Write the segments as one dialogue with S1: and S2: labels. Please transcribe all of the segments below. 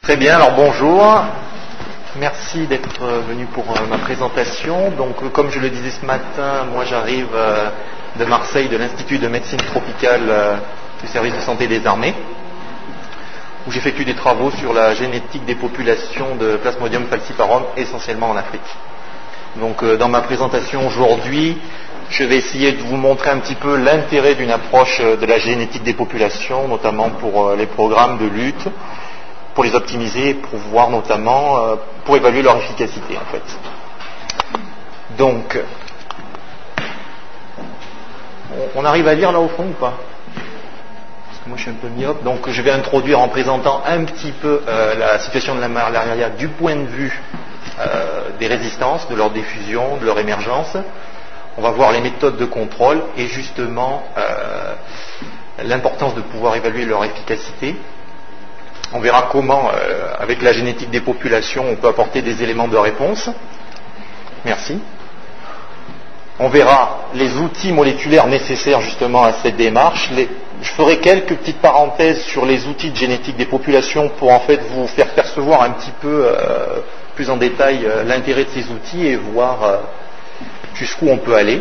S1: Très bien, alors bonjour. Merci d'être venu pour ma présentation. Donc, comme je le disais ce matin, moi j'arrive de Marseille, de l'Institut de médecine tropicale du service de santé des armées, où j'effectue des travaux sur la génétique des populations de Plasmodium falciparum, essentiellement en Afrique. Donc, dans ma présentation aujourd'hui, je vais essayer de vous montrer un petit peu l'intérêt d'une approche de la génétique des populations, notamment pour les programmes de lutte, pour les optimiser, pour voir notamment, pour évaluer leur efficacité en fait. Donc, on arrive à lire là au fond ou pas? Parce que moi je suis un peu myope, donc je vais introduire en présentant un petit peu la situation de la malaria du point de vue des résistances, de leur diffusion, de leur émergence. On va voir les méthodes de contrôle et justement l'importance de pouvoir évaluer leur efficacité. On verra comment, avec la génétique des populations, on peut apporter des éléments de réponse. Merci. On verra les outils moléculaires nécessaires justement à cette démarche. Je ferai quelques petites parenthèses sur les outils de génétique des populations pour en fait vous faire percevoir un petit peu plus en détail l'intérêt de ces outils et voir jusqu'où on peut aller,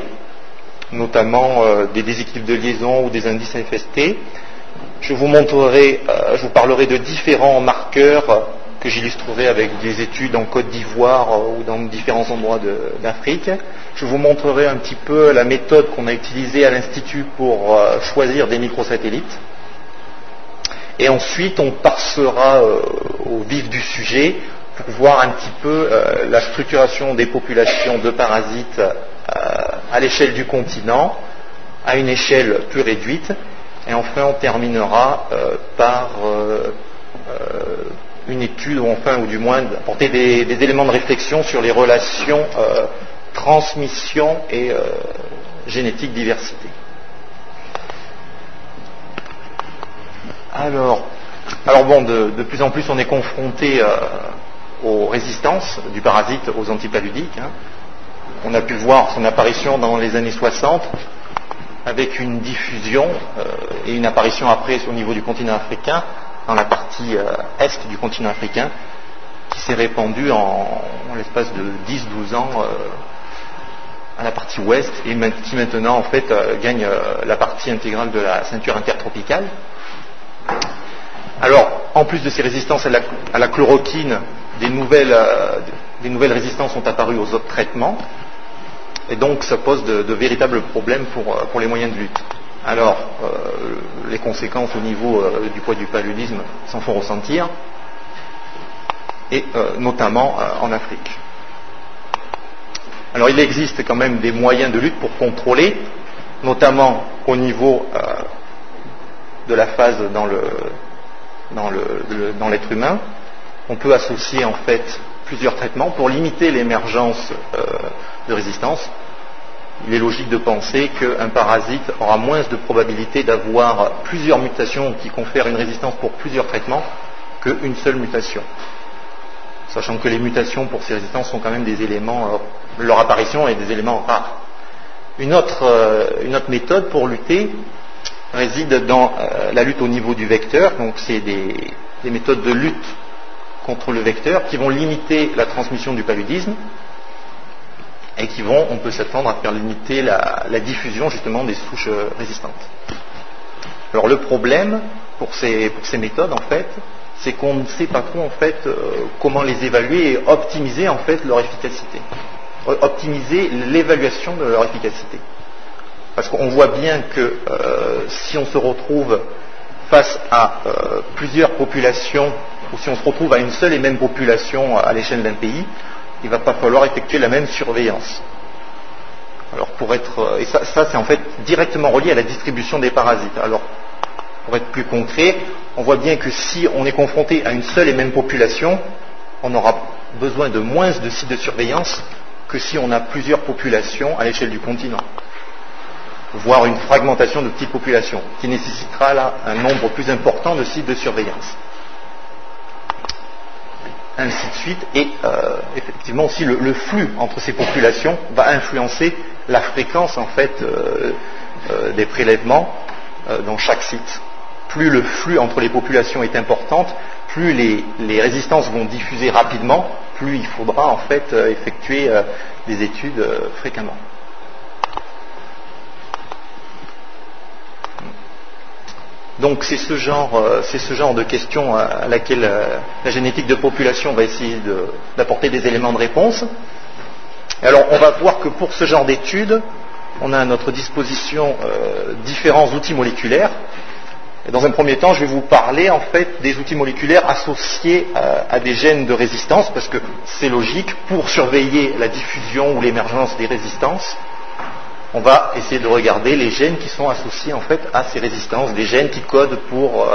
S1: notamment des déséquilibres de liaison ou des indices FST. Je vous parlerai de différents marqueurs que j'illustrerai avec des études en Côte d'Ivoire ou dans différents endroits d'Afrique. Je vous montrerai un petit peu la méthode qu'on a utilisée à l'Institut pour choisir des microsatellites. Et ensuite, on passera au vif du sujet pour voir un petit peu la structuration des populations de parasites à l'échelle du continent, à une échelle plus réduite. Et enfin, on terminera par une étude, ou du moins apporter des éléments de réflexion sur les relations transmission et génétique diversité. Alors bon, de plus en plus, on est confronté aux résistances du parasite aux antipaludiques. On a pu voir son apparition dans les années 60, avec une diffusion et une apparition après au niveau du continent africain, dans la partie est du continent africain, qui s'est répandue en l'espace de 10-12 ans à la partie ouest, et qui maintenant en fait gagne la partie intégrale de la ceinture intertropicale. Alors, en plus de ces résistances à la chloroquine, des nouvelles résistances sont apparues aux autres traitements. Et donc, ça pose de véritables problèmes pour les moyens de lutte. Alors, les conséquences au niveau du poids du paludisme s'en font ressentir, et notamment en Afrique. Alors, il existe quand même des moyens de lutte pour contrôler, notamment au niveau de la phase dans l'être humain. On peut associer en fait plusieurs traitements pour limiter l'émergence de résistance. Il est logique de penser qu'un parasite aura moins de probabilité d'avoir plusieurs mutations qui confèrent une résistance pour plusieurs traitements qu'une seule mutation. Sachant que les mutations pour ces résistances sont quand même des éléments, leur apparition est des éléments rares. Une autre méthode pour lutter réside dans la lutte au niveau du vecteur. Donc c'est des méthodes de lutte contre le vecteur qui vont limiter la transmission du paludisme et on peut s'attendre à faire limiter la diffusion justement des souches résistantes. Alors le problème pour ces méthodes en fait, c'est qu'on ne sait pas trop en fait comment les évaluer et optimiser en fait leur efficacité, optimiser l'évaluation de leur efficacité. Parce qu'on voit bien que si on se retrouve face à plusieurs populations, ou si on se retrouve à une seule et même population à l'échelle d'un pays, il ne va pas falloir effectuer la même surveillance. Alors et ça c'est en fait directement relié à la distribution des parasites. Alors, pour être plus concret, on voit bien que si on est confronté à une seule et même population, on aura besoin de moins de sites de surveillance que si on a plusieurs populations à l'échelle du continent, voire une fragmentation de petites populations, qui nécessitera là un nombre plus important de sites de surveillance. Ainsi de suite, et effectivement aussi le flux entre ces populations va influencer la fréquence en fait des prélèvements dans chaque site. Plus le flux entre les populations est important, plus les résistances vont diffuser rapidement, plus il faudra en fait effectuer des études fréquemment. Donc c'est ce genre de questions à laquelle la génétique de population va essayer d'apporter des éléments de réponse. Et alors on va voir que pour ce genre d'études, on a à notre disposition différents outils moléculaires. Et dans un premier temps, je vais vous parler en fait des outils moléculaires associés à des gènes de résistance, parce que c'est logique, pour surveiller la diffusion ou l'émergence des résistances, on va essayer de regarder les gènes qui sont associés en fait à ces résistances, des gènes qui codent pour,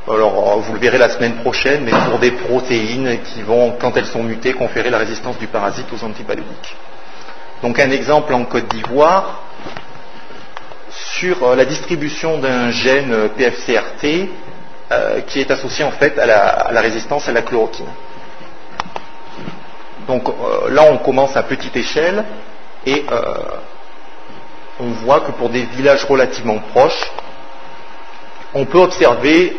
S1: alors vous le verrez la semaine prochaine, mais pour des protéines qui vont, quand elles sont mutées, conférer la résistance du parasite aux antipaludiques. Donc un exemple en Côte d'Ivoire sur la distribution d'un gène PFCRT qui est associé en fait à la résistance à la chloroquine. Donc là on commence à petite échelle et on voit que pour des villages relativement proches, on peut observer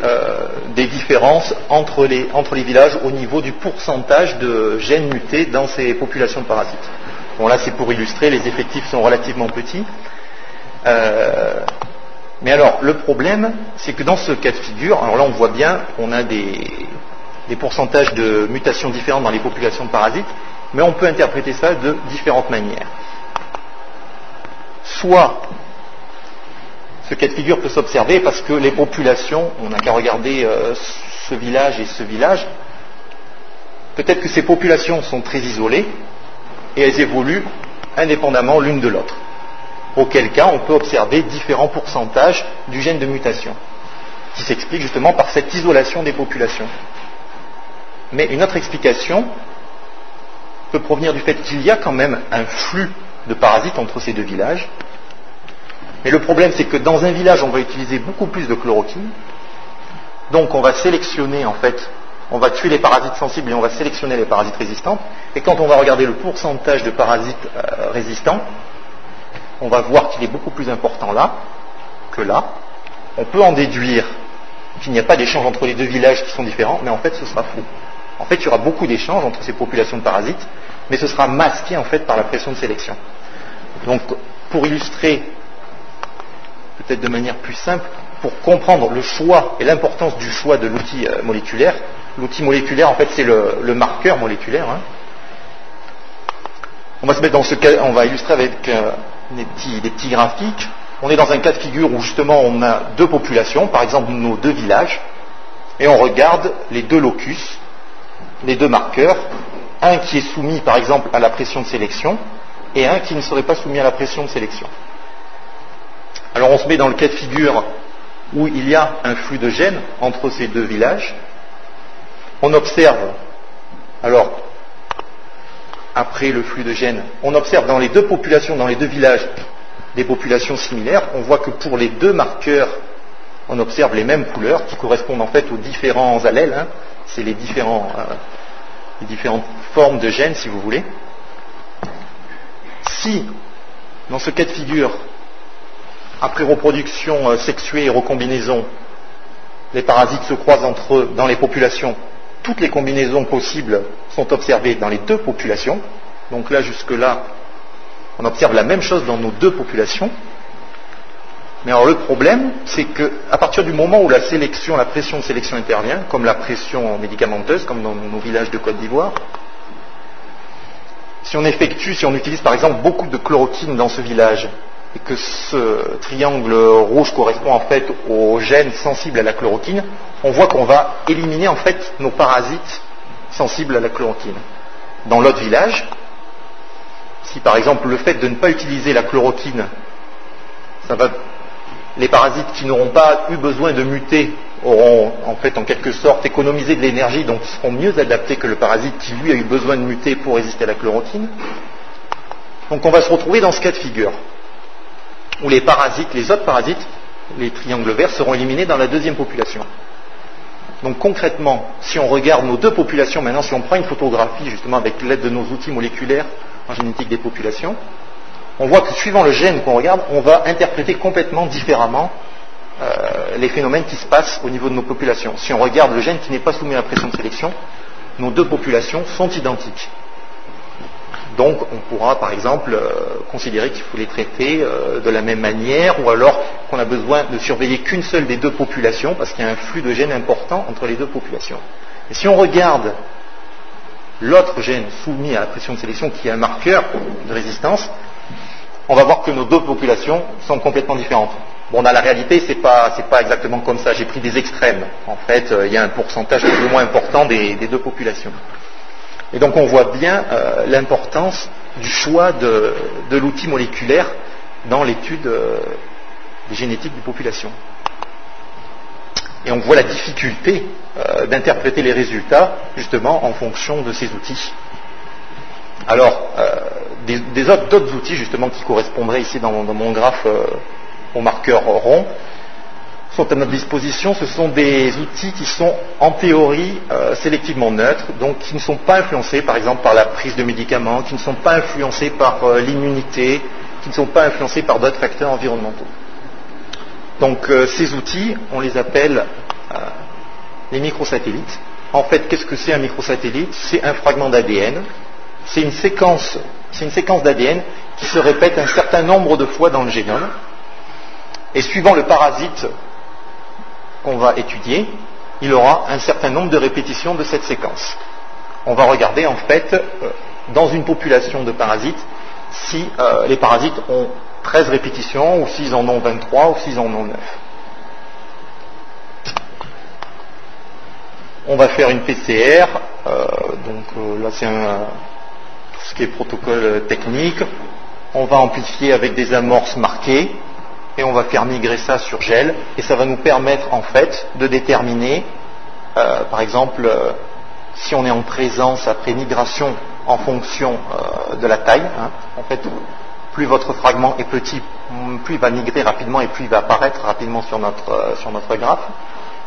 S1: des différences entre les villages au niveau du pourcentage de gènes mutés dans ces populations de parasites. Bon là c'est pour illustrer, les effectifs sont relativement petits. Mais alors le problème c'est que dans ce cas de figure, alors là on voit bien, on a des pourcentages de mutations différentes dans les populations de parasites, mais on peut interpréter ça de différentes manières. Soit ce cas de figure peut s'observer parce que les populations, on n'a qu'à regarder ce village et ce village, peut-être que ces populations sont très isolées et elles évoluent indépendamment l'une de l'autre. Auquel cas, on peut observer différents pourcentages du gène de mutation, qui s'explique justement par cette isolation des populations. Mais une autre explication peut provenir du fait qu'il y a quand même un flux de parasites entre ces deux villages. Mais le problème, c'est que dans un village, on va utiliser beaucoup plus de chloroquine. Donc on va sélectionner, en fait, on va tuer les parasites sensibles et on va sélectionner les parasites résistants. Et quand on va regarder le pourcentage de parasites résistants, on va voir qu'il est beaucoup plus important là que là. On peut en déduire qu'il n'y a pas d'échange entre les deux villages qui sont différents, mais en fait ce sera faux. En fait il y aura beaucoup d'échanges entre ces populations de parasites, mais ce sera masqué en fait par la pression de sélection. Donc pour illustrer peut-être de manière plus simple, pour comprendre le choix et l'importance du choix de l'outil moléculaire en fait c'est le marqueur moléculaire. On va se mettre dans ce cas, on va illustrer avec des petits graphiques. On est dans un cas de figure où justement on a deux populations, par exemple nos deux villages, et on regarde les deux locus, les deux marqueurs, un qui est soumis par exemple à la pression de sélection et un qui ne serait pas soumis à la pression de sélection. Alors on se met dans le cas de figure où il y a un flux de gènes entre ces deux villages. On observe, alors après le flux de gènes, on observe dans les deux populations, dans les deux villages, des populations similaires. On voit que pour les deux marqueurs, on observe les mêmes couleurs qui correspondent en fait aux différents allèles. C'est les différentes formes de gènes, si vous voulez. Si, dans ce cas de figure, après reproduction sexuée et recombinaison, les parasites se croisent entre eux dans les populations, toutes les combinaisons possibles sont observées dans les deux populations. Donc là, jusque-là, on observe la même chose dans nos deux populations. Mais alors le problème, c'est qu'à partir du moment où la pression de sélection intervient, comme la pression médicamenteuse, comme dans nos villages de Côte d'Ivoire, si on utilise par exemple beaucoup de chloroquine dans ce village, et que ce triangle rouge correspond en fait aux gènes sensibles à la chloroquine, on voit qu'on va éliminer en fait nos parasites sensibles à la chloroquine. Dans l'autre village, si par exemple le fait de ne pas utiliser la chloroquine, les parasites qui n'auront pas eu besoin de muter auront en fait en quelque sorte économisé de l'énergie, donc seront mieux adaptés que le parasite qui lui a eu besoin de muter pour résister à la chloroquine. Donc on va se retrouver dans ce cas de figure, où les autres parasites, les triangles verts, seront éliminés dans la deuxième population. Donc concrètement, si on regarde nos deux populations maintenant, si on prend une photographie justement avec l'aide de nos outils moléculaires en génétique des populations, on voit que suivant le gène qu'on regarde, on va interpréter complètement différemment les phénomènes qui se passent au niveau de nos populations. Si on regarde le gène qui n'est pas soumis à la pression de sélection, nos deux populations sont identiques. Donc on pourra par exemple considérer qu'il faut les traiter de la même manière, ou alors qu'on a besoin de surveiller qu'une seule des deux populations, parce qu'il y a un flux de gènes important entre les deux populations. Et si on regarde l'autre gène soumis à la pression de sélection, qui est un marqueur de résistance, on va voir que nos deux populations sont complètement différentes. Bon, dans la réalité, c'est pas exactement comme ça. J'ai pris des extrêmes. En fait, il y a un pourcentage plus ou moins important des deux populations. Et donc, on voit bien l'importance du choix de l'outil moléculaire dans l'étude des génétiques des populations. Et on voit la difficulté d'interpréter les résultats, justement, en fonction de ces outils. Alors, d'autres outils, justement, qui correspondraient ici dans mon graphe au marqueur rond, sont à notre disposition. Ce sont des outils qui sont, en théorie, sélectivement neutres, donc qui ne sont pas influencés, par exemple, par la prise de médicaments, qui ne sont pas influencés par l'immunité, qui ne sont pas influencés par d'autres facteurs environnementaux. Donc, ces outils, on les appelle les microsatellites. En fait, qu'est-ce que c'est un microsatellite? C'est un fragment d'ADN. C'est une séquence d'ADN qui se répète un certain nombre de fois dans le génome. Et suivant le parasite qu'on va étudier, il aura un certain nombre de répétitions de cette séquence. On va regarder en fait, dans une population de parasites, si les parasites ont 13 répétitions, ou s'ils en ont 23, ou s'ils en ont 9. On va faire une PCR, là c'est tout ce qui est protocole technique. On va amplifier avec des amorces marquées, et on va faire migrer ça sur gel, et ça va nous permettre en fait de déterminer, par exemple, si on est en présence après migration en fonction de la taille. En fait, plus votre fragment est petit, plus il va migrer rapidement et plus il va apparaître rapidement sur notre graphe.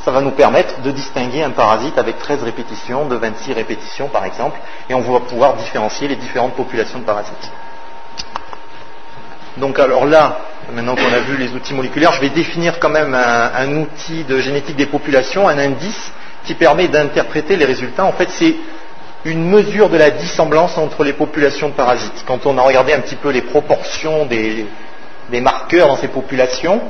S1: Ça va nous permettre de distinguer un parasite avec 13 répétitions, de 26 répétitions par exemple, et on va pouvoir différencier les différentes populations de parasites. Donc alors là, maintenant qu'on a vu les outils moléculaires, je vais définir quand même un outil de génétique des populations, un indice qui permet d'interpréter les résultats. En fait, c'est une mesure de la dissemblance entre les populations de parasites. Quand on a regardé un petit peu les proportions des marqueurs dans ces populations,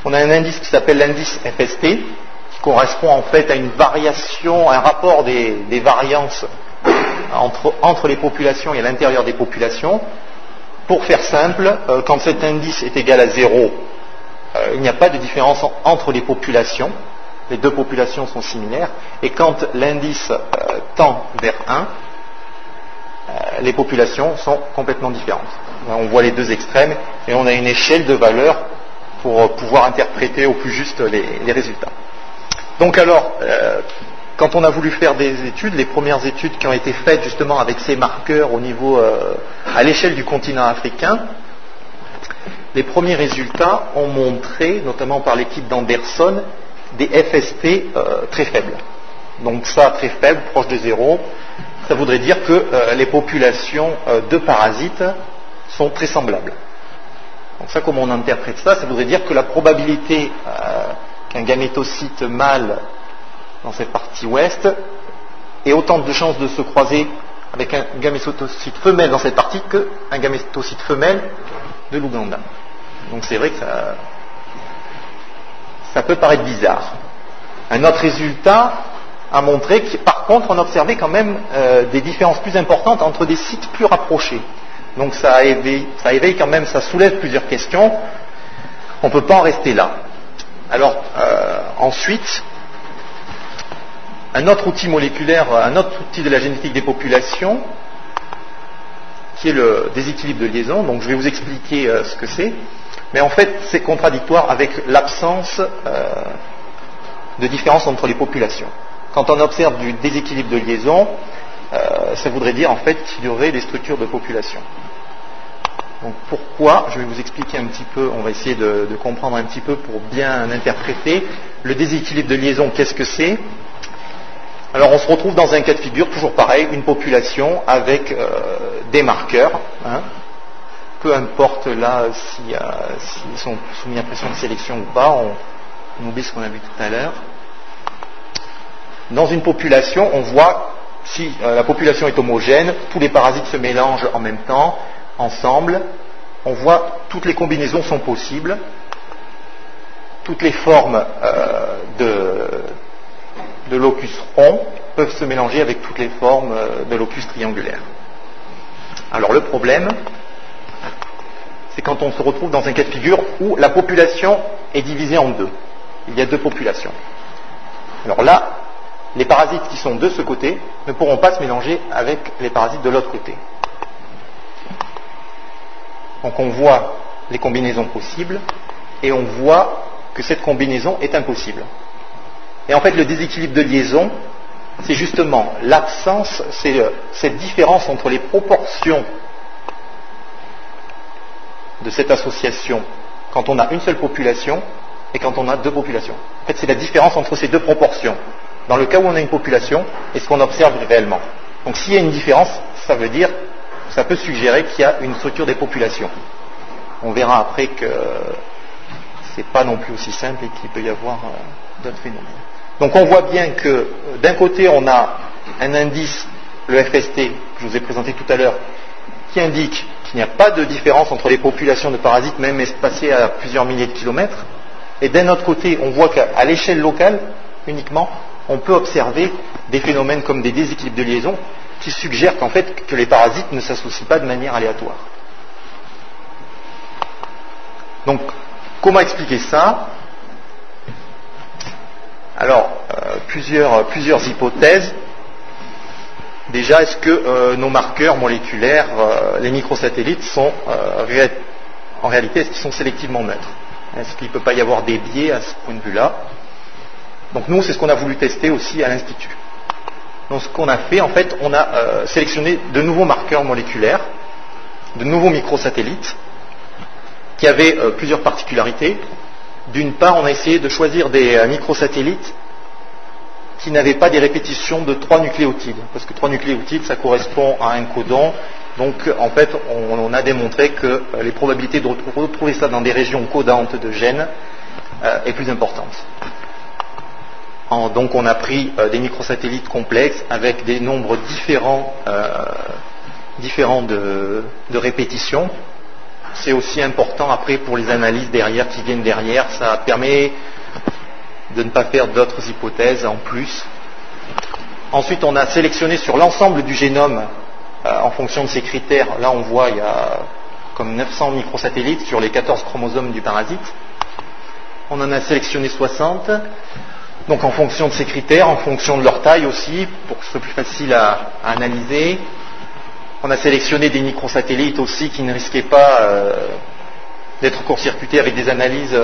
S1: on a un indice qui s'appelle l'indice FST, qui correspond en fait à une variation, un rapport des variances entre les populations et à l'intérieur des populations. Pour faire simple, quand cet indice est égal à 0, il n'y a pas de différence entre les populations. Les deux populations sont similaires. Et quand l'indice tend vers 1, les populations sont complètement différentes. Là, on voit les deux extrêmes et on a une échelle de valeurs pour pouvoir interpréter au plus juste les résultats. Donc alors, quand on a voulu faire des études, les premières études qui ont été faites justement avec ces marqueurs au niveau, à l'échelle du continent africain, les premiers résultats ont montré, notamment par l'équipe d'Anderson, des FST très faibles. Donc ça, très faible, proche de 0, ça voudrait dire que les populations de parasites sont très semblables. Donc ça, comment on interprète ça? Ça voudrait dire que la probabilité qu'un gamétocyte mâle dans cette partie ouest ait autant de chances de se croiser avec un gamétocyte femelle dans cette partie qu'un gamétocyte femelle de l'Ouganda. Donc c'est vrai que ça peut paraître bizarre. Un autre résultat a montré que, par contre, on observait quand même des différences plus importantes entre des sites plus rapprochés. Donc ça éveille quand même, ça soulève plusieurs questions. On ne peut pas en rester là. Alors, ensuite, un autre outil moléculaire, un autre outil de la génétique des populations, qui est le déséquilibre de liaison. Donc je vais vous expliquer ce que c'est. Mais en fait, c'est contradictoire avec l'absence de différence entre les populations. Quand on observe du déséquilibre de liaison, ça voudrait dire en fait qu'il y aurait des structures de population. Donc pourquoi? Je vais vous expliquer un petit peu, on va essayer de comprendre un petit peu pour bien interpréter. Le déséquilibre de liaison, qu'est-ce que c'est? Alors on se retrouve dans un cas de figure, toujours pareil, une population avec des marqueurs, peu importe là s'ils sont soumis à pression de sélection ou pas, on oublie ce qu'on a vu tout à l'heure. Dans une population, on voit, si la population est homogène, tous les parasites se mélangent en même temps, ensemble, on voit toutes les combinaisons sont possibles, toutes les formes de locus rond peuvent se mélanger avec toutes les formes de locus triangulaire. Alors le problème, c'est quand on se retrouve dans un cas de figure où la population est divisée en deux. Il y a deux populations. Alors là, les parasites qui sont de ce côté ne pourront pas se mélanger avec les parasites de l'autre côté. Donc on voit les combinaisons possibles et on voit que cette combinaison est impossible. Et en fait, le déséquilibre de liaison, c'est justement l'absence, c'est cette différence entre les proportions de cette association quand on a une seule population et quand on a deux populations. En fait, c'est la différence entre ces deux proportions, dans le cas où on a une population et ce qu'on observe réellement. Donc s'il y a une différence, ça veut dire, ça peut suggérer qu'il y a une structure des populations. On verra après que c'est pas non plus aussi simple et qu'il peut y avoir d'autres phénomènes. Donc on voit bien que d'un côté on a un indice, le FST, que je vous ai présenté tout à l'heure, qui indique qu'il n'y a pas de différence entre les populations de parasites, même espacées à plusieurs milliers de kilomètres. Et d'un autre côté, on voit qu'à l'échelle locale, uniquement, on peut observer des phénomènes comme des déséquilibres de liaison qui suggèrent qu'en fait, que les parasites ne s'associent pas de manière aléatoire. Donc, comment expliquer ça ? Alors, plusieurs hypothèses. Déjà, est-ce que nos marqueurs moléculaires, les microsatellites, sont en réalité, est-ce qu'ils sont sélectivement neutres ? Est-ce qu'il ne peut pas y avoir des biais à ce point de vue-là ? Donc nous, c'est ce qu'on a voulu tester aussi à l'Institut. Donc ce qu'on a fait, en fait, on a sélectionné de nouveaux marqueurs moléculaires, de nouveaux microsatellites, qui avaient plusieurs particularités. D'une part, on a essayé de choisir des microsatellites qui n'avaient pas des répétitions de 3 nucléotides, parce que 3 nucléotides, ça correspond à un codon. Donc, en fait, on a démontré que les probabilités de retrouver ça dans des régions codantes de gènes est plus importante. Donc, on a pris des microsatellites complexes avec des nombres différents de répétitions. C'est aussi important après pour les analyses qui viennent derrière. Ça permet de ne pas faire d'autres hypothèses en plus. Ensuite, on a sélectionné sur l'ensemble du génome en fonction de ces critères. Là, on voit il y a comme 900 microsatellites sur les 14 chromosomes du parasite. On en a sélectionné 60. Donc, en fonction de ces critères, en fonction de leur taille aussi, pour que ce soit plus facile à analyser. On a sélectionné des microsatellites aussi qui ne risquaient pas d'être court-circuités avec des analyses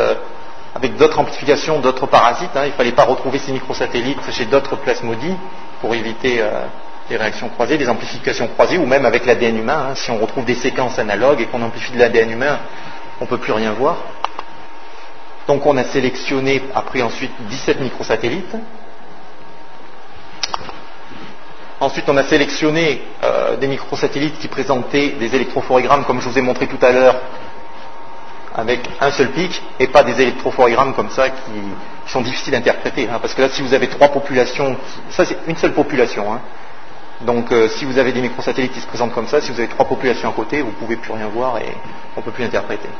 S1: avec d'autres amplifications, d'autres parasites. Il ne fallait pas retrouver ces microsatellites chez d'autres plasmodies pour éviter les réactions croisées, des amplifications croisées, ou même avec l'ADN humain. Si on retrouve des séquences analogues et qu'on amplifie de l'ADN humain, on ne peut plus rien voir. Donc on a sélectionné après ensuite 17 microsatellites. Ensuite, on a sélectionné des microsatellites qui présentaient des électrophorégrammes, comme je vous ai montré tout à l'heure, avec un seul pic, et pas des électrophorégrammes comme ça qui sont difficiles à interpréter. Parce que là, si vous avez 3 populations, ça c'est une seule population. Donc, si vous avez des microsatellites qui se présentent comme ça, si vous avez 3 populations à côté, vous ne pouvez plus rien voir et on ne peut plus interpréter.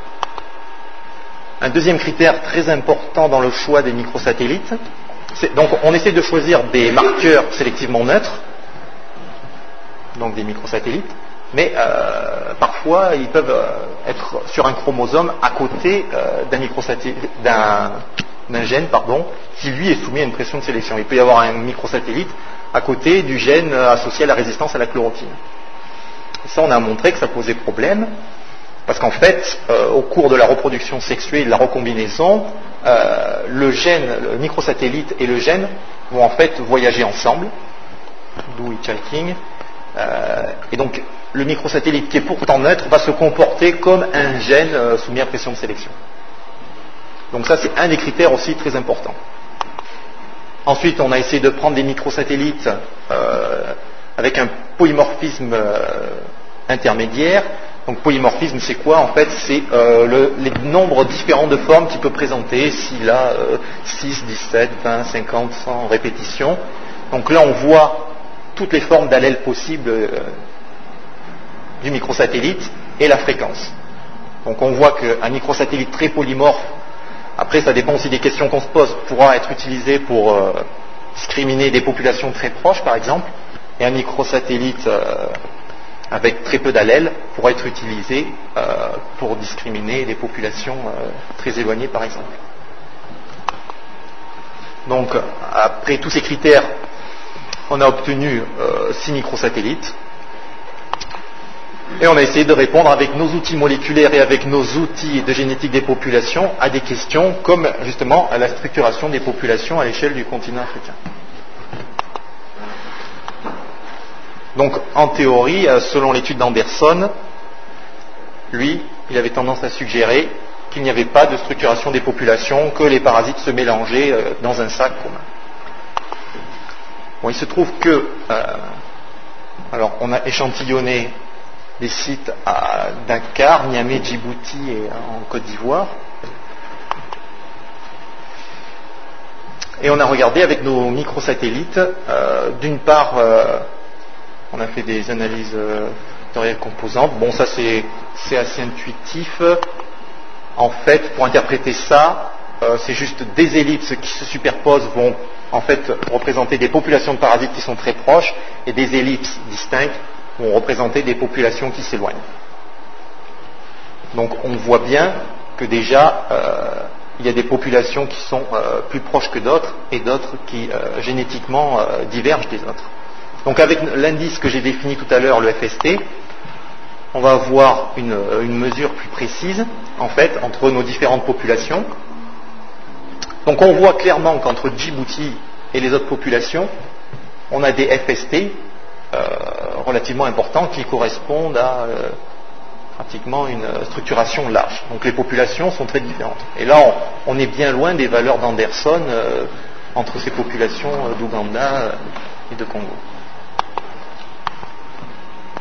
S1: Un deuxième critère très important dans le choix des microsatellites, donc on essaie de choisir des marqueurs sélectivement neutres, donc des microsatellites, mais parfois ils peuvent être sur un chromosome à côté d'un gène qui lui est soumis à une pression de sélection. Il peut y avoir un microsatellite à côté du gène associé à la résistance à la chloroquine. Et ça, on a montré que ça posait problème, parce qu'en fait, au cours de la reproduction sexuée et de la recombinaison, le microsatellite et le gène vont en fait voyager ensemble, d'où hitchhiking. Et donc, le microsatellite qui est pourtant neutre va se comporter comme un gène soumis à pression de sélection. Donc ça, c'est un des critères aussi très importants. Ensuite, on a essayé de prendre des microsatellites avec un polymorphisme intermédiaire. Donc polymorphisme, c'est quoi? En fait, c'est les nombres différents de formes qu'il peut présenter, s'il a 6, 17, 20, 50, 100 répétitions. Donc là, on voit toutes les formes d'allèles possibles du microsatellite et la fréquence. Donc on voit qu'un microsatellite très polymorphe, après ça dépend aussi des questions qu'on se pose, pourra être utilisé pour discriminer des populations très proches, par exemple, et un microsatellite avec très peu d'allèles pourra être utilisé pour discriminer des populations très éloignées, par exemple. Donc, après tous ces critères, on a obtenu 6 microsatellites. Et on a essayé de répondre avec nos outils moléculaires et avec nos outils de génétique des populations à des questions comme justement à la structuration des populations à l'échelle du continent africain. Donc en théorie, selon l'étude d'Anderson, lui, il avait tendance à suggérer qu'il n'y avait pas de structuration des populations, que les parasites se mélangeaient dans un sac commun. Bon, il se trouve que, alors on a échantillonné des sites à Dakar, Niamey, Djibouti et en Côte d'Ivoire. Et on a regardé avec nos microsatellites, d'une part, on a fait des analyses vectorielles composantes. Bon, ça c'est assez intuitif. En fait, pour interpréter ça, c'est juste des ellipses qui se superposent vont en fait représenter des populations de parasites qui sont très proches, et des ellipses distinctes vont représenter des populations qui s'éloignent. Donc on voit bien que déjà il y a des populations qui sont plus proches que d'autres et d'autres qui génétiquement divergent des autres. Donc avec l'indice que j'ai défini tout à l'heure, le FST, on va avoir une mesure plus précise en fait entre nos différentes populations. Donc on voit clairement qu'entre Djibouti et les autres populations, on a des FST relativement importants qui correspondent à pratiquement une structuration large. Donc les populations sont très différentes. Et là, on est bien loin des valeurs d'Anderson entre ces populations d'Ouganda et de Congo.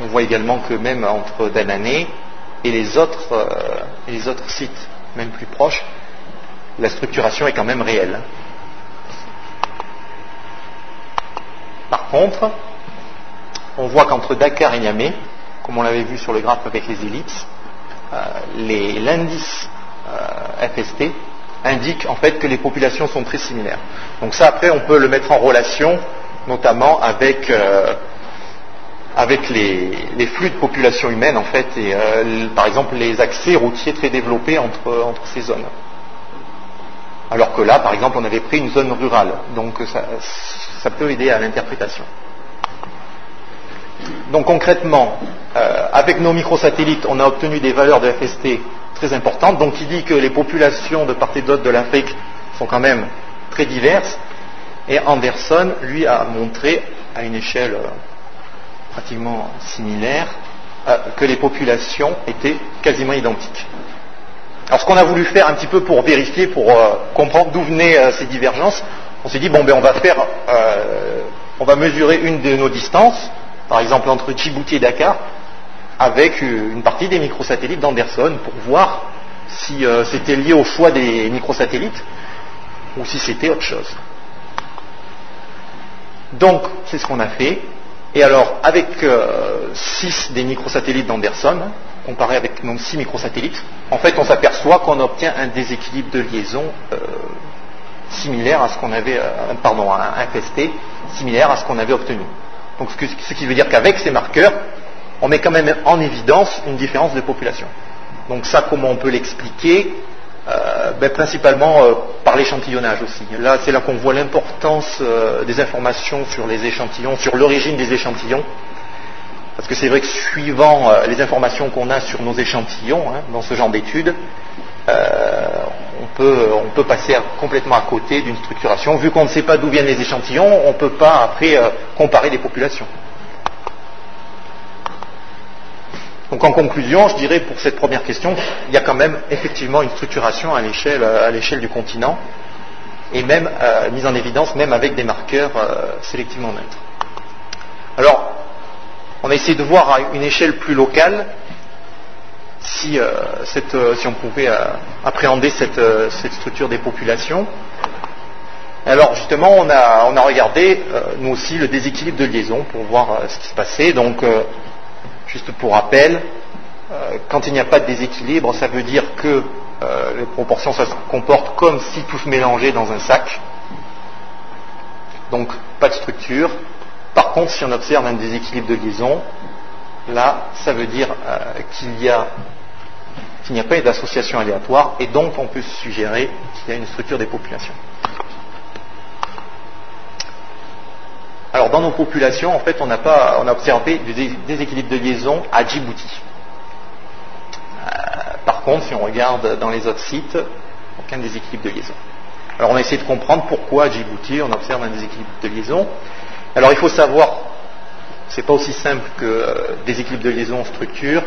S1: On voit également que même entre Danané et les autres sites, même plus proches, la structuration est quand même réelle. Par contre, on voit qu'entre Dakar et Niamey, comme on l'avait vu sur le graphe avec les ellipses, l'indice FST indique en fait que les populations sont très similaires. Donc ça, après, on peut le mettre en relation, notamment avec les flux de population humaine, en fait, et par exemple les accès routiers très développés entre ces zones. Alors que là, par exemple, on avait pris une zone rurale. Donc ça peut aider à l'interprétation. Donc concrètement, avec nos microsatellites, on a obtenu des valeurs de FST très importantes, donc qui dit que les populations de part et d'autre de l'Afrique sont quand même très diverses, et Anderson, lui, a montré à une échelle pratiquement similaire que les populations étaient quasiment identiques. Alors ce qu'on a voulu faire un petit peu pour vérifier, pour comprendre d'où venaient ces divergences, on s'est dit, bon ben on va mesurer une de nos distances, par exemple entre Djibouti et Dakar, avec une partie des microsatellites d'Anderson pour voir si c'était lié au choix des microsatellites ou si c'était autre chose. Donc, c'est ce qu'on a fait. Et alors, avec 6 des microsatellites d'Anderson, comparé avec nos 6 microsatellites, en fait, on s'aperçoit qu'on obtient un déséquilibre de liaison similaire à ce qu'on avait, un FST similaire à ce qu'on avait obtenu. Donc, ce qui veut dire qu'avec ces marqueurs, on met quand même en évidence une différence de population. Donc ça, comment on peut l'expliquer? Principalement par l'échantillonnage aussi. Là, c'est là qu'on voit l'importance des informations sur les échantillons, sur l'origine des échantillons. Parce que c'est vrai que suivant les informations qu'on a sur nos échantillons, dans ce genre d'études, on peut passer complètement à côté d'une structuration. Vu qu'on ne sait pas d'où viennent les échantillons, on ne peut pas après comparer des populations. Donc en conclusion, je dirais pour cette première question, il y a quand même effectivement une structuration à l'échelle du continent, et même mise en évidence même avec des marqueurs sélectivement neutres. Alors, on a essayé de voir à une échelle plus locale si on pouvait appréhender cette structure des populations. Alors justement, on a regardé, nous aussi, le déséquilibre de liaison pour voir ce qui se passait. Donc, juste pour rappel, quand il n'y a pas de déséquilibre, ça veut dire que les proportions se comportent comme si tout se mélangeait dans un sac. Donc, pas de structure. Par contre, si on observe un déséquilibre de liaison, là, ça veut dire qu'il n'y a pas d'association aléatoire, et donc on peut suggérer qu'il y a une structure des populations. Alors, dans nos populations, en fait, on a observé du déséquilibre de liaison à Djibouti. Par contre, si on regarde dans les autres sites, aucun déséquilibre de liaison. Alors, on a essayé de comprendre pourquoi à Djibouti, on observe un déséquilibre de liaison. Alors, il faut savoir, c'est pas aussi simple que déséquilibre de liaison structure.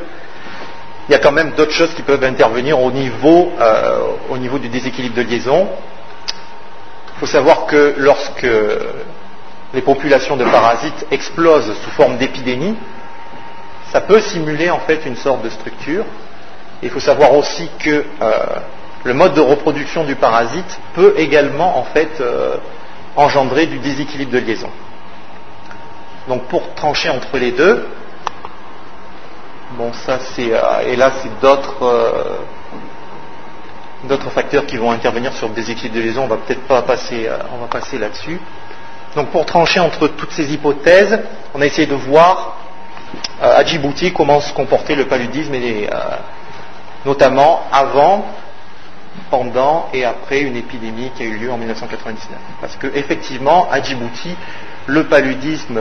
S1: Il y a quand même d'autres choses qui peuvent intervenir au niveau du déséquilibre de liaison. Il faut savoir que lorsque les populations de parasites explosent sous forme d'épidémie, ça peut simuler en fait une sorte de structure. Et il faut savoir aussi que le mode de reproduction du parasite peut également en fait engendrer du déséquilibre de liaison. Donc pour trancher entre les deux, bon ça c'est et là c'est d'autres facteurs qui vont intervenir sur le déséquilibre de liaison. On va peut-être pas passer là-dessus. Donc pour trancher entre toutes ces hypothèses, on a essayé de voir à Djibouti comment se comportait le paludisme, et notamment avant, pendant et après une épidémie qui a eu lieu en 1999. Parce que effectivement, à Djibouti, le paludisme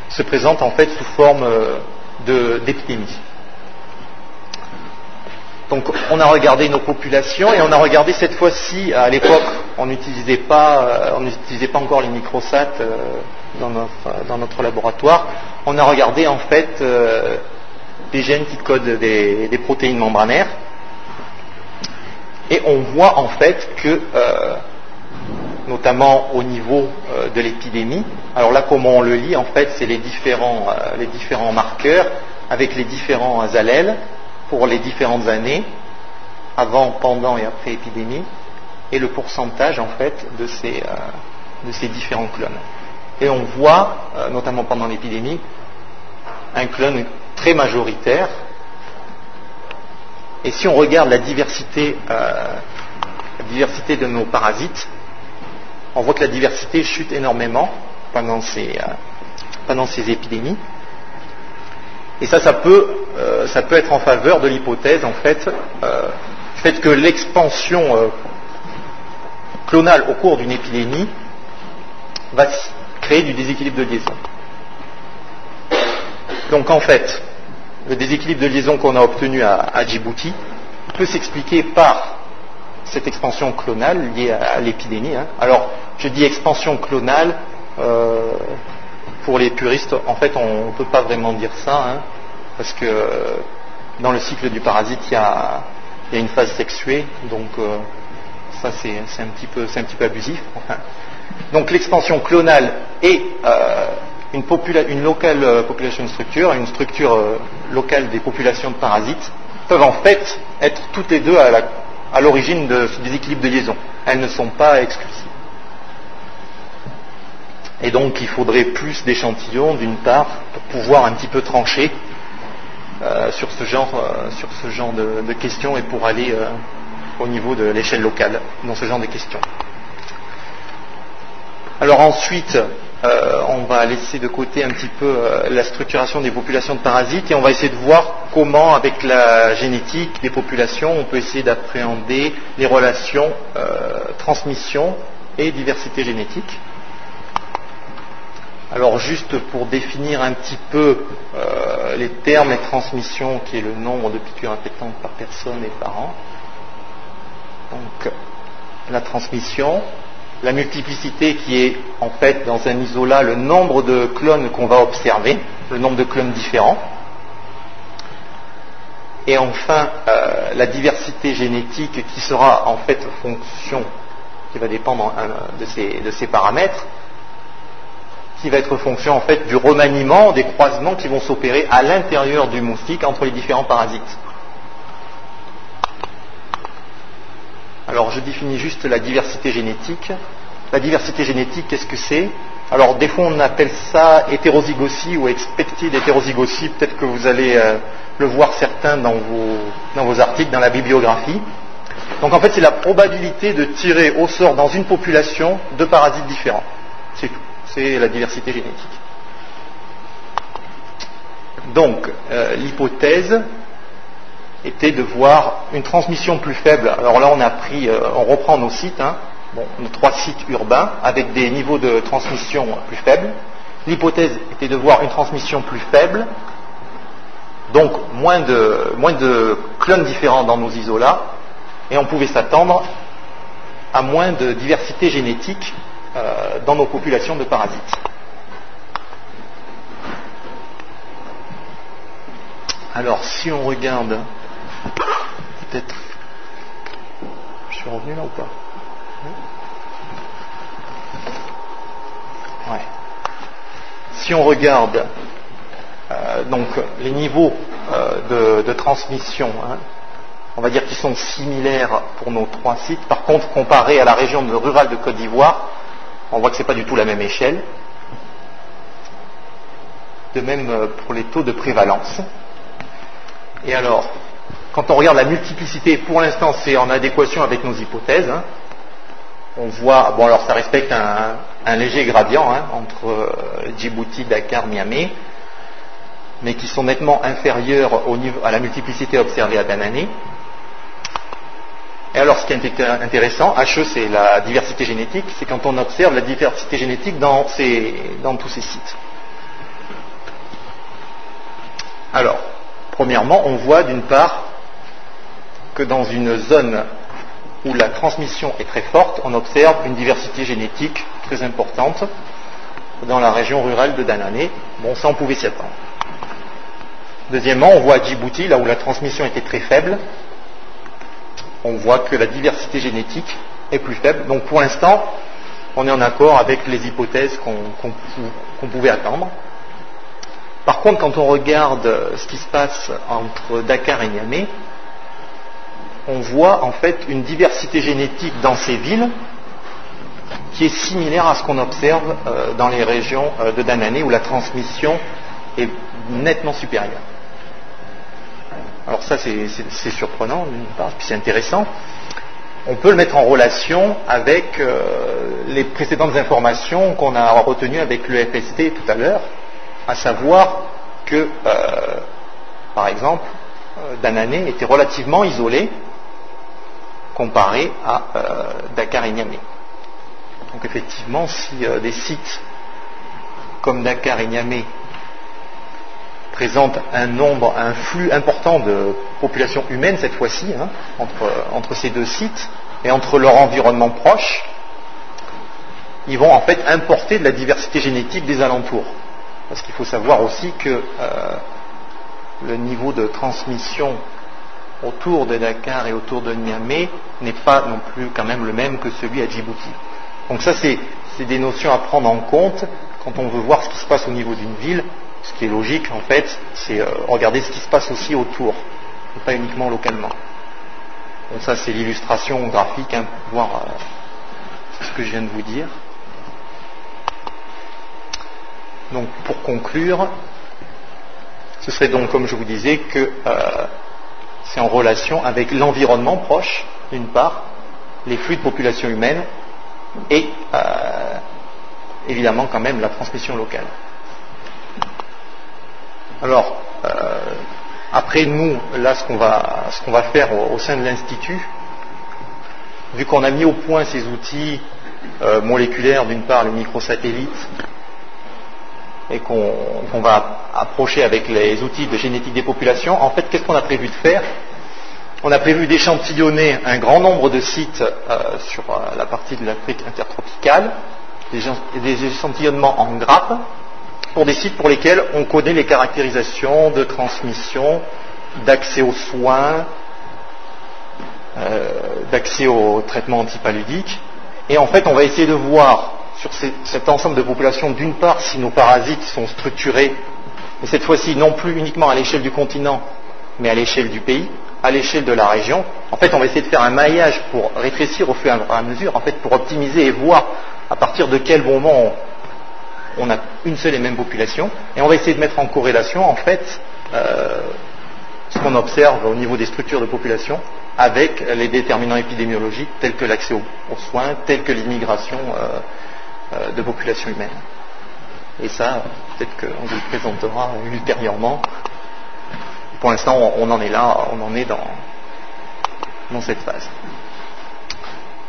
S1: se présente en fait sous forme d'épidémie. Donc on a regardé nos populations, et on a regardé cette fois-ci, à l'époque on n'utilisait pas encore les microsats dans notre laboratoire. On a regardé en fait des gènes qui codent des protéines membranaires, et on voit en fait que notamment au niveau de l'épidémie, alors là comment on le lit en fait, c'est les différents marqueurs avec les différents allèles pour les différentes années, avant, pendant et après épidémie, et le pourcentage en fait de ces différents clones. Et on voit, notamment pendant l'épidémie, un clone très majoritaire. Et si on regarde la diversité de nos parasites, on voit que la diversité chute énormément pendant ces épidémies. Et ça peut être en faveur de l'hypothèse, en fait, que l'expansion clonale au cours d'une épidémie va créer du déséquilibre de liaison. Donc, en fait, le déséquilibre de liaison qu'on a obtenu à Djibouti peut s'expliquer par cette expansion clonale liée à l'épidémie. Alors, je dis expansion clonale. Pour les puristes, en fait, on ne peut pas vraiment dire ça, parce que dans le cycle du parasite, il y a une phase sexuée, donc ça c'est un petit peu abusif. Donc l'expansion clonale et une local population structure, une structure locale des populations de parasites, peuvent en fait être toutes les deux à l'origine de ce déséquilibre de liaison. Elles ne sont pas exclusives. Et donc il faudrait plus d'échantillons d'une part pour pouvoir un petit peu trancher sur ce genre de questions, et pour aller au niveau de l'échelle locale dans ce genre de questions. Alors ensuite, on va laisser de côté un petit peu la structuration des populations de parasites, et on va essayer de voir comment, avec la génétique des populations, on peut essayer d'appréhender les relations transmission et diversité génétique. Alors juste pour définir un petit peu les termes et transmissions, qui est le nombre de piqûres infectantes par personne et par an. Donc la transmission, la multiplicité qui est en fait dans un isolat le nombre de clones qu'on va observer, le nombre de clones différents. Et enfin la diversité génétique qui sera en fait fonction, qui va dépendre de ces paramètres, qui va être fonction en fait du remaniement, des croisements qui vont s'opérer à l'intérieur du moustique entre les différents parasites. Alors je définis juste la diversité génétique. La diversité génétique, qu'est-ce que c'est? Alors des fois on appelle ça hétérozygosie ou expected hétérozygosie, peut-être que vous allez le voir certains dans vos articles, dans la bibliographie. Donc en fait c'est la probabilité de tirer au sort dans une population de parasites différents. C'est tout, c'est la diversité génétique. Donc l'hypothèse était de voir une transmission plus faible. Alors là on reprend nos sites, nos 3 sites urbains avec des niveaux de transmission plus faibles. L'hypothèse était de voir une transmission plus faible, donc moins de clones différents dans nos isolats, et on pouvait s'attendre à moins de diversité génétique dans nos populations de parasites. Alors si on regarde, peut-être, je suis revenu là ou pas? Ouais. Si on regarde donc les niveaux de transmission, on va dire qu'ils sont similaires pour nos 3 sites. Par contre, comparé à la région rurale de Côte d'Ivoire, on voit que ce n'est pas du tout la même échelle. De même pour les taux de prévalence. Et alors, quand on regarde la multiplicité, pour l'instant c'est en adéquation avec nos hypothèses. On voit, bon alors ça respecte un léger gradient entre Djibouti, Dakar, Niamey, mais qui sont nettement inférieurs à la multiplicité observée à Danané. Et alors ce qui est intéressant, HE c'est la diversité génétique, c'est quand on observe la diversité génétique dans tous ces sites. Alors, premièrement, on voit d'une part que dans une zone où la transmission est très forte, on observe une diversité génétique très importante dans la région rurale de Danané. Bon, ça on pouvait s'y attendre. Deuxièmement, on voit à Djibouti, là où la transmission était très faible, on voit que la diversité génétique est plus faible. Donc pour l'instant, on est en accord avec les hypothèses qu'on pouvait attendre. Par contre, quand on regarde ce qui se passe entre Dakar et Niamey, on voit en fait une diversité génétique dans ces villes qui est similaire à ce qu'on observe dans les régions de Danané où la transmission est nettement supérieure. Alors ça c'est surprenant d'une part, puis c'est intéressant. On peut le mettre en relation avec les précédentes informations qu'on a retenues avec le FST tout à l'heure, à savoir que, par exemple, Danané était relativement isolé comparé à Dakar et Niamey. Donc effectivement, si des sites comme Dakar et Niamey présentent un flux important de population humaine cette fois-ci, entre ces 2 sites et entre leur environnement proche, ils vont en fait importer de la diversité génétique des alentours. Parce qu'il faut savoir aussi que le niveau de transmission autour de Dakar et autour de Niamey n'est pas non plus quand même le même que celui à Djibouti. Donc ça c'est des notions à prendre en compte quand on veut voir ce qui se passe au niveau d'une ville. Ce qui est logique en fait, c'est regarder ce qui se passe aussi autour, et pas uniquement localement. Donc ça c'est l'illustration graphique pour voir ce que je viens de vous dire. Donc pour conclure, ce serait donc comme je vous disais que c'est en relation avec l'environnement proche, d'une part, les flux de population humaine et évidemment quand même la transmission locale. Alors, après nous, là ce qu'on va faire au sein de l'Institut, vu qu'on a mis au point ces outils moléculaires, d'une part les microsatellites, et qu'on va approcher avec les outils de génétique des populations, en fait, qu'est-ce qu'on a prévu de faire? On a prévu d'échantillonner un grand nombre de sites sur la partie de l'Afrique intertropicale, des échantillonnements en grappes, pour des sites pour lesquels on connaît les caractérisations de transmission, d'accès aux soins, d'accès aux traitements antipaludiques. Et en fait, on va essayer de voir sur cet ensemble de populations, d'une part, si nos parasites sont structurés, et cette fois-ci non plus uniquement à l'échelle du continent, mais à l'échelle du pays, à l'échelle de la région. En fait, on va essayer de faire un maillage pour rétrécir au fur et à mesure, en fait, pour optimiser et voir à partir de quel moment on a une seule et même population, et on va essayer de mettre en corrélation, en fait, ce qu'on observe au niveau des structures de population avec les déterminants épidémiologiques tels que l'accès aux soins, tels que l'immigration de population humaine. Et ça, peut-être qu'on vous le présentera ultérieurement. Pour l'instant, on en est là, on en est dans cette phase.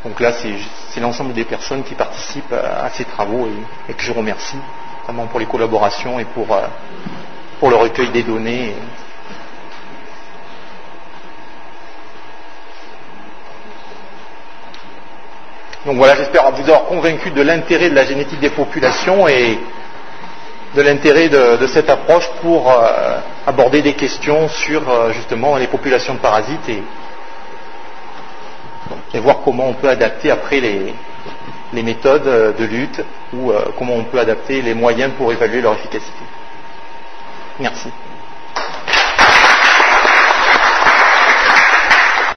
S1: Donc là, c'est l'ensemble des personnes qui participent à ces travaux et que je remercie, notamment pour les collaborations et pour le recueil des données. Donc voilà, j'espère vous avoir convaincu de l'intérêt de la génétique des populations et de l'intérêt de cette approche pour aborder des questions sur justement les populations de parasites et voir comment on peut adapter après les méthodes de lutte ou comment on peut adapter les moyens pour évaluer leur efficacité. Merci.